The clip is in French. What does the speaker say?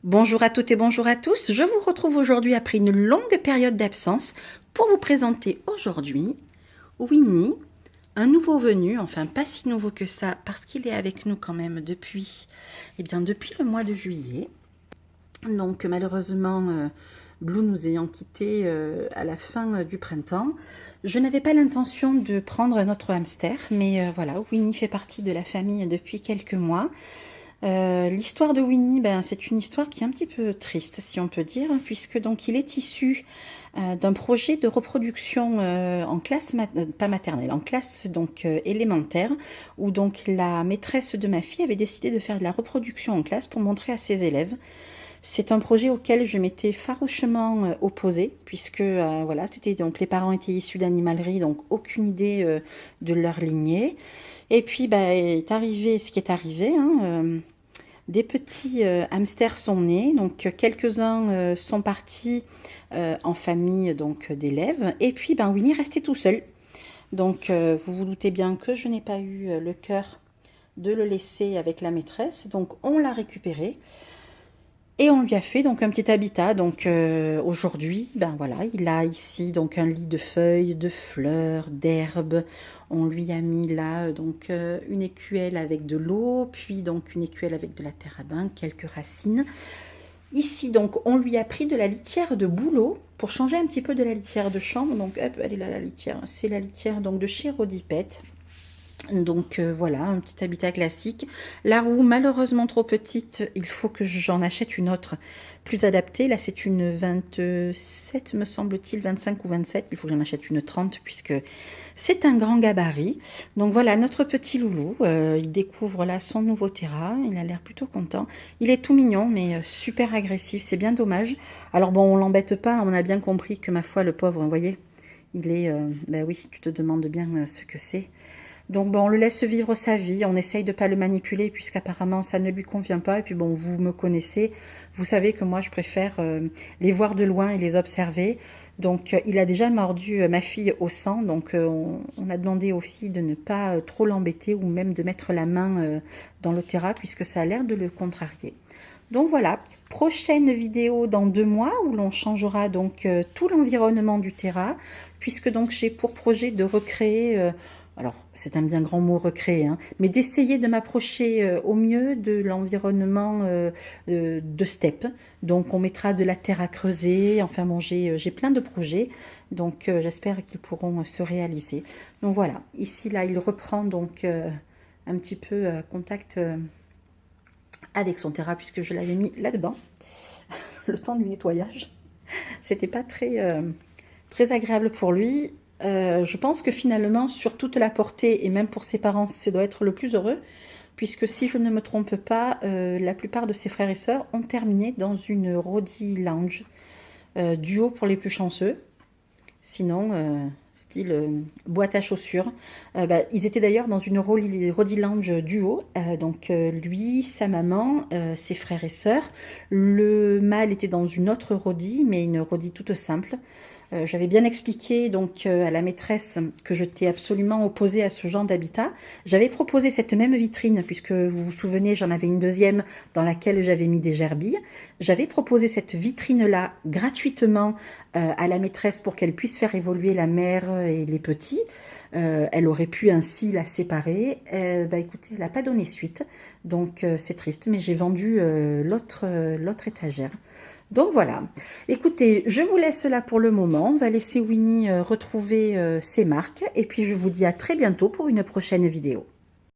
Bonjour à toutes et bonjour à tous. Je vous retrouve aujourd'hui après une longue période d'absence pour vous présenter aujourd'hui Winnie, un nouveau venu, enfin pas si nouveau que ça parce qu'il est avec nous quand même depuis, depuis le mois de juillet. Donc malheureusement, Blue nous ayant quittés à la fin du printemps, je n'avais pas l'intention de prendre notre hamster, mais voilà, Winnie fait partie de la famille depuis quelques mois. L'histoire de Winnie, c'est une histoire qui est un petit peu triste, si on peut dire, puisque donc il est issu d'un projet de reproduction en classe, pas maternelle, en classe donc élémentaire, où donc la maîtresse de ma fille avait décidé de faire de la reproduction en classe pour montrer à ses élèves. C'est un projet auquel je m'étais farouchement opposée, puisque voilà, c'était donc les parents étaient issus d'animalerie, donc aucune idée de leur lignée. Et puis est arrivé ce qui est arrivé, hein, des petits hamsters sont nés, donc quelques-uns sont partis en famille donc d'élèves, et puis Winnie restait tout seul. Donc vous vous doutez bien que je n'ai pas eu le cœur de le laisser avec la maîtresse, donc on l'a récupéré. Et on lui a fait donc un petit habitat. Donc aujourd'hui, voilà, il a ici donc un lit de feuilles, de fleurs, d'herbes. On lui a mis là donc une écuelle avec de l'eau, puis donc une écuelle avec de la terre à bain, quelques racines. Ici donc on lui a pris de la litière de bouleau pour changer un petit peu de la litière de chambre. Donc hop, elle est là la litière. C'est la litière donc de chez Rodipet. Donc voilà, un petit habitat classique. La roue, malheureusement trop petite, il faut que j'en achète une autre plus adaptée. Là, c'est une 27, me semble-t-il, 25 ou 27. Il faut que j'en achète une 30 puisque c'est un grand gabarit. Donc voilà, notre petit loulou, il découvre là son nouveau terrain. Il a l'air plutôt content. Il est tout mignon, mais super agressif. C'est bien dommage. Alors bon, on l'embête pas. On a bien compris que ma foi, le pauvre, vous voyez, il est... oui, tu te demandes bien ce que c'est. Donc bon, on le laisse vivre sa vie, on essaye de ne pas le manipuler puisqu'apparemment ça ne lui convient pas. Et puis bon, vous me connaissez, vous savez que moi je préfère les voir de loin et les observer. Donc il a déjà mordu ma fille au sang, donc on a demandé aussi de ne pas trop l'embêter ou même de mettre la main dans le terrain puisque ça a l'air de le contrarier. Donc voilà, prochaine vidéo dans 2 mois où l'on changera donc tout l'environnement du terrain puisque donc j'ai pour projet de recréer... alors, c'est un bien grand mot recréer, hein, mais d'essayer de m'approcher au mieux de l'environnement de steppe. Donc, on mettra de la terre à creuser. Enfin bon, j'ai plein de projets. Donc, j'espère qu'ils pourront se réaliser. Donc, voilà. Ici, là, il reprend donc un petit peu contact avec son terrain puisque je l'avais mis là-dedans. Le temps du nettoyage. C'était pas très agréable pour lui. Je pense que finalement, sur toute la portée, et même pour ses parents, ça doit être le plus heureux, puisque si je ne me trompe pas, la plupart de ses frères et sœurs ont terminé dans une Rodi Lounge, duo pour les plus chanceux, sinon style boîte à chaussures. Ils étaient d'ailleurs dans une Rodi Lounge duo, donc lui, sa maman, ses frères et sœurs. Le mâle était dans une autre Rodi, mais une Rodi toute simple. J'avais bien expliqué donc à la maîtresse que j'étais absolument opposée à ce genre d'habitat. J'avais proposé cette même vitrine, puisque vous vous souvenez, j'en avais une deuxième dans laquelle j'avais mis des gerbilles. J'avais proposé cette vitrine-là gratuitement à la maîtresse pour qu'elle puisse faire évoluer la mère et les petits. Elle aurait pu ainsi la séparer. Écoutez, elle n'a pas donné suite, donc c'est triste, mais j'ai vendu l'autre étagère. Donc voilà, écoutez, je vous laisse là pour le moment, on va laisser Winnie retrouver ses marques et puis je vous dis à très bientôt pour une prochaine vidéo.